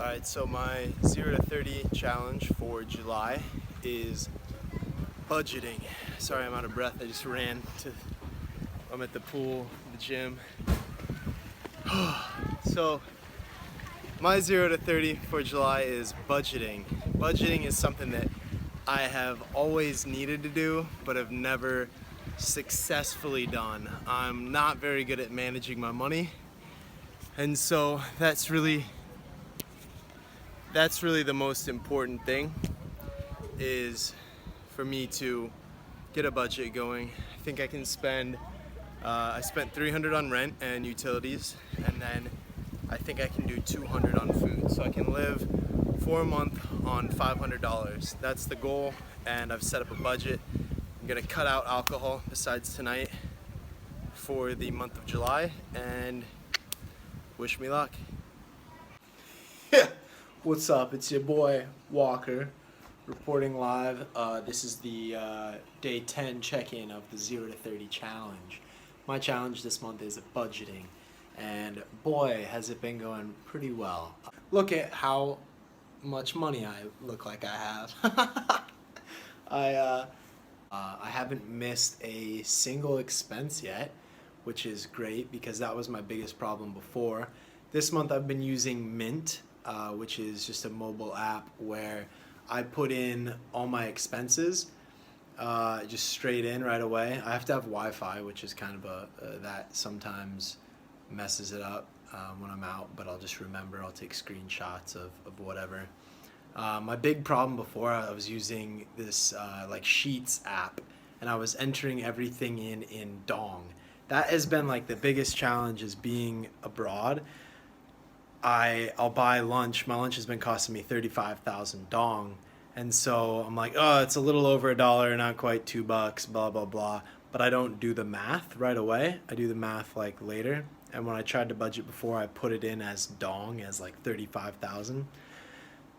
Alright, so my 0 to 30 challenge for July is budgeting. Sorry, I'm out of breath. I just ran to, I'm at the pool, the gym. So, my 0 to 30 for July is budgeting. Budgeting is something that I have always needed to do, but have never successfully done. I'm not very good at managing my money, and so that's really the most important thing, is for me to get a budget going. I think I can spend, I spent $300 on rent and utilities, and then I think I can do $200 on food. So I can live for a month on $500. That's the goal, and I've set up a budget. I'm gonna cut out alcohol besides tonight for the month of July, and wish me luck. What's up? It's your boy Walker, reporting live. This is the day 10 check-in of the 0 to 30 challenge. My challenge this month is budgeting, and boy, has it been going pretty well. Look at how much money I look like I have. I haven't missed a single expense yet, which is great because that was my biggest problem before. This month I've been using Mint, which is just a mobile app where I put in all my expenses just straight in right away. I have to have Wi-Fi, which is kind of that sometimes messes it up when I'm out, but I'll just remember. I'll take screenshots of whatever. My big problem before, I was using this like Sheets app, and I was entering everything in dong. That has been like the biggest challenge, is being abroad. I'll buy lunch. My lunch has been costing me 35,000 dong, and so I'm like, oh, it's a little over $1, not quite $2, blah blah blah. But I don't do the math right away. I do the math like later. And when I tried to budget before, I put it in as dong, as like 35,000,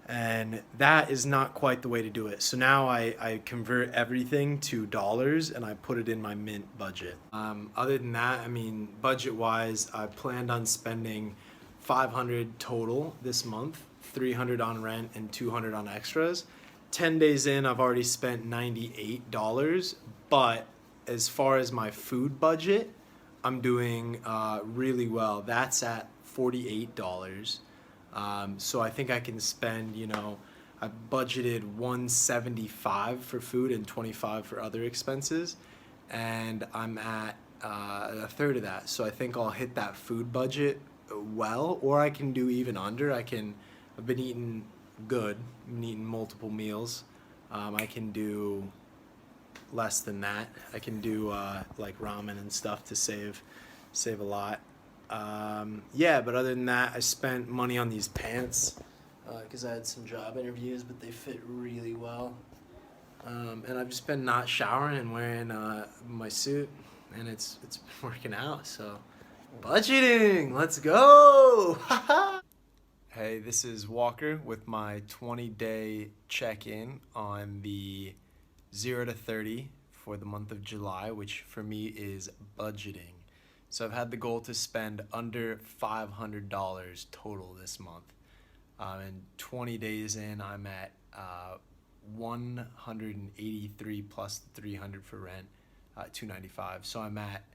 and that is not quite the way to do it. So now I convert everything to dollars and I put it in my Mint budget. Other than that, I mean, budget-wise, I planned on spending $500 total this month, $300 on rent and $200 on extras. 10 days in, I've already spent $98, but as far as my food budget, I'm doing really well. That's at $48. So I think I can spend, I budgeted $175 for food and $25 for other expenses, and I'm at a third of that. So I think I'll hit that food budget well, or I can do even under. I've been eating good. I've been eating multiple meals. I can do less than that. I can do like ramen and stuff to save a lot. Yeah, but other than that, I spent money on these pants because I had some job interviews, but they fit really well. And I've just been not showering and wearing my suit, and it's been working out. So budgeting, let's go. Hey, this is Walker with my 20-day check-in on the 0 to 30 for the month of July, which for me is budgeting. So I've had the goal to spend under $500 total this month. And 20 days in, I'm at 183 plus the 300 for rent, 295. So I'm at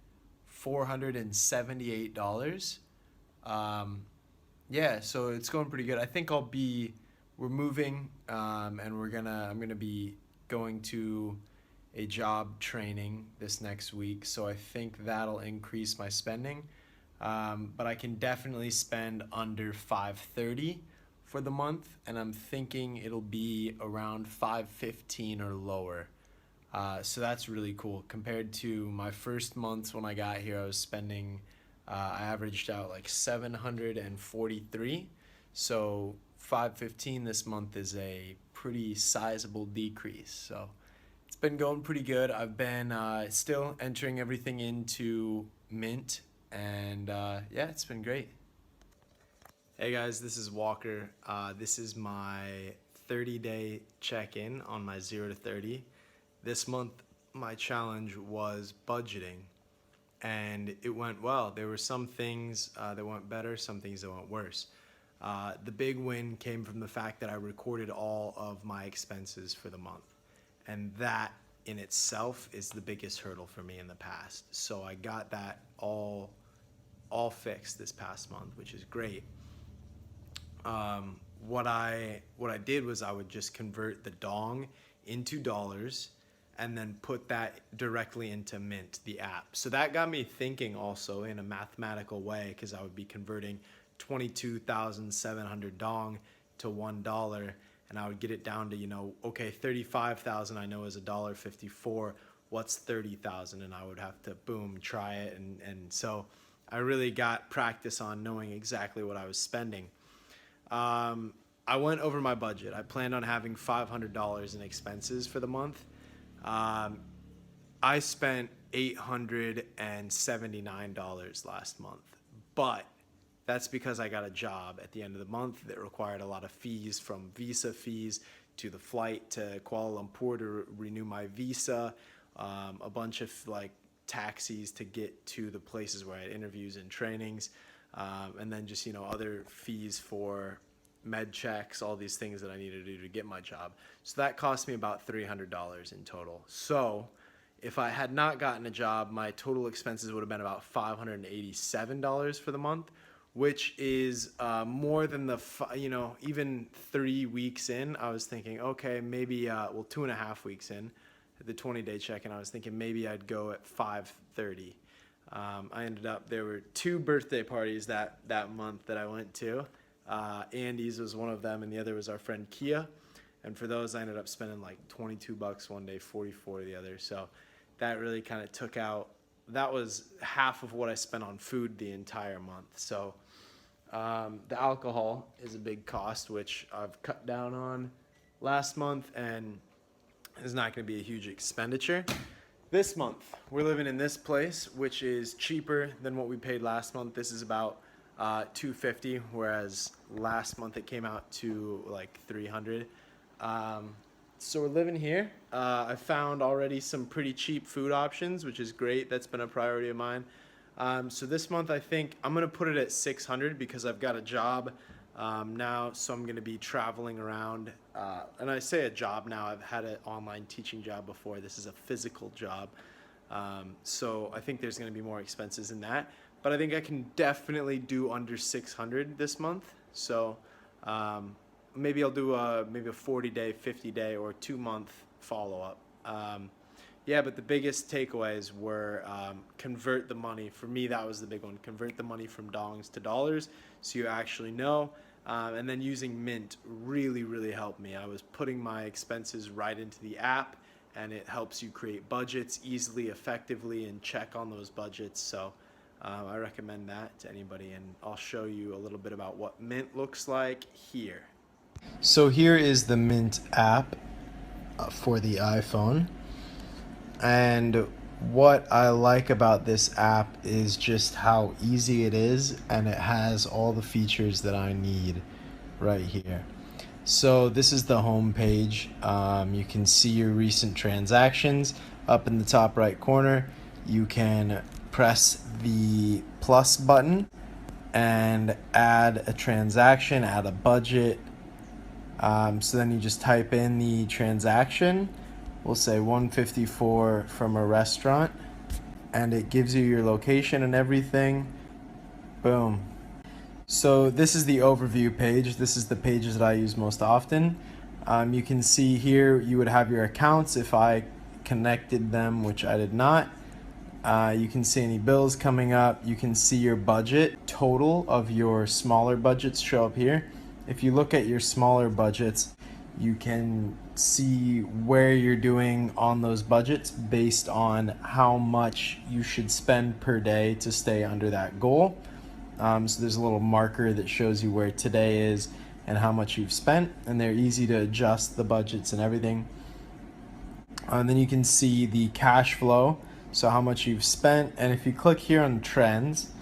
$478. Yeah, so it's going pretty good. I think we're moving, and I'm gonna be going to a job training this next week, so I think that'll increase my spending. But I can definitely spend under $530 for the month, and I'm thinking it'll be around $515 or lower. So that's really cool. Compared to my first months when I got here, I was spending, I averaged out like $743. So $515 this month is a pretty sizable decrease. So it's been going pretty good. I've been still entering everything into Mint, and yeah, it's been great. Hey guys, this is Walker. This is my 30-day check-in on my 0 to 30. This month, my challenge was budgeting, and it went well. There were some things that went better, some things that went worse. The big win came from the fact that I recorded all of my expenses for the month. And that in itself is the biggest hurdle for me in the past. So I got that all fixed this past month, which is great. What I did was I would just convert the dong into dollars and then put that directly into Mint, the app. So that got me thinking also in a mathematical way, because I would be converting 22,700 dong to $1, and I would get it down to, okay, 35,000 I know is $1.54. What's 30,000? And I would have to try it, and so I really got practice on knowing exactly what I was spending. I went over my budget. I planned on having $500 in expenses for the month. I spent $879 last month, but that's because I got a job at the end of the month that required a lot of fees, from visa fees to the flight to Kuala Lumpur to renew my visa, a bunch of taxis to get to the places where I had interviews and trainings, and then just other fees for med checks, all these things that I needed to do to get my job. So that cost me about $300 in total. So if I had not gotten a job, my total expenses would have been about $587 for the month, which is more than even 3 weeks in, I was thinking, okay, maybe, 2.5 weeks in, the 20-day check-in, I was thinking maybe I'd go at 530. I ended up, there were 2 birthday parties that month that I went to. Andy's was one of them, and the other was our friend Kia. And for those, I ended up spending like $22 one day, $44 the other. So that really kind of took out, that was half of what I spent on food the entire month. So the alcohol is a big cost, which I've cut down on last month, and is not going to be a huge expenditure. This month, we're living in this place, which is cheaper than what we paid last month. This is about $250, whereas last month it came out to like $300. So we're living here. I found already some pretty cheap food options, which is great. That's been a priority of mine. So this month I think I'm gonna put it at $600 because I've got a job now, so I'm gonna be traveling around. And I say a job now, I've had an online teaching job before. This is a physical job. So I think there's gonna be more expenses in that. But I think I can definitely do under $600 this month. So maybe I'll do maybe a 40-day, 50-day, or 2-month follow-up. Yeah, but the biggest takeaways were convert the money. For me, that was the big one. Convert the money from dongs to dollars so you actually know. And then using Mint really, really helped me. I was putting my expenses right into the app, and it helps you create budgets easily, effectively, and check on those budgets. So I recommend that to anybody, and I'll show you a little bit about what Mint looks like here. So here is the Mint app for the iPhone, and what I like about this app is just how easy it is, and it has all the features that I need right here. So this is the home page. You can see your recent transactions up in the top right corner. You can press the plus button and add a transaction, add a budget. So then you just type in the transaction. We'll say $154 from a restaurant, and it gives you your location and everything. Boom. So this is the overview page. This is the pages that I use most often. You can see here you would have your accounts if I connected them, which I did not. You can see any bills coming up. You can see your budget. Total of your smaller budgets show up here. If you look at your smaller budgets, you can see where you're doing on those budgets based on how much you should spend per day to stay under that goal. So there's a little marker that shows you where today is and how much you've spent, and they're easy to adjust the budgets and everything. And then you can see the cash flow, so how much you've spent, and if you click here on trends,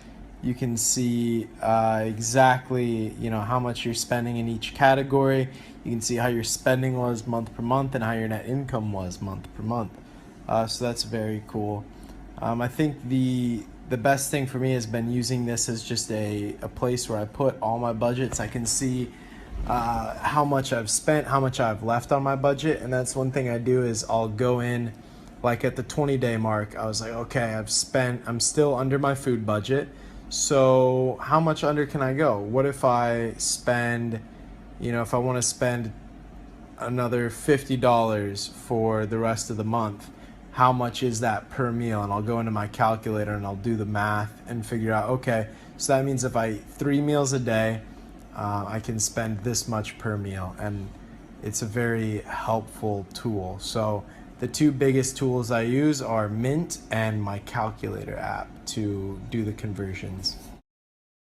you can see exactly how much you're spending in each category. You can see how your spending was month per month and how your net income was month per month. So that's very cool. I think the the best thing for me has been using this as just a place where I put all my budgets. I can see how much I've spent, how much I've left on my budget, and that's one thing I do is I'll go in like at the 20-day mark. I was like, okay, I'm still under my food budget, so how much under can I go? What if I spend, if I want to spend another $50 for the rest of the month, how much is that per meal? And I'll go into my calculator and I'll do the math and figure out, okay, so that means if I eat 3 meals a day, I can spend this much per meal. And it's a very helpful tool. So the two biggest tools I use are Mint and my calculator app to do the conversions.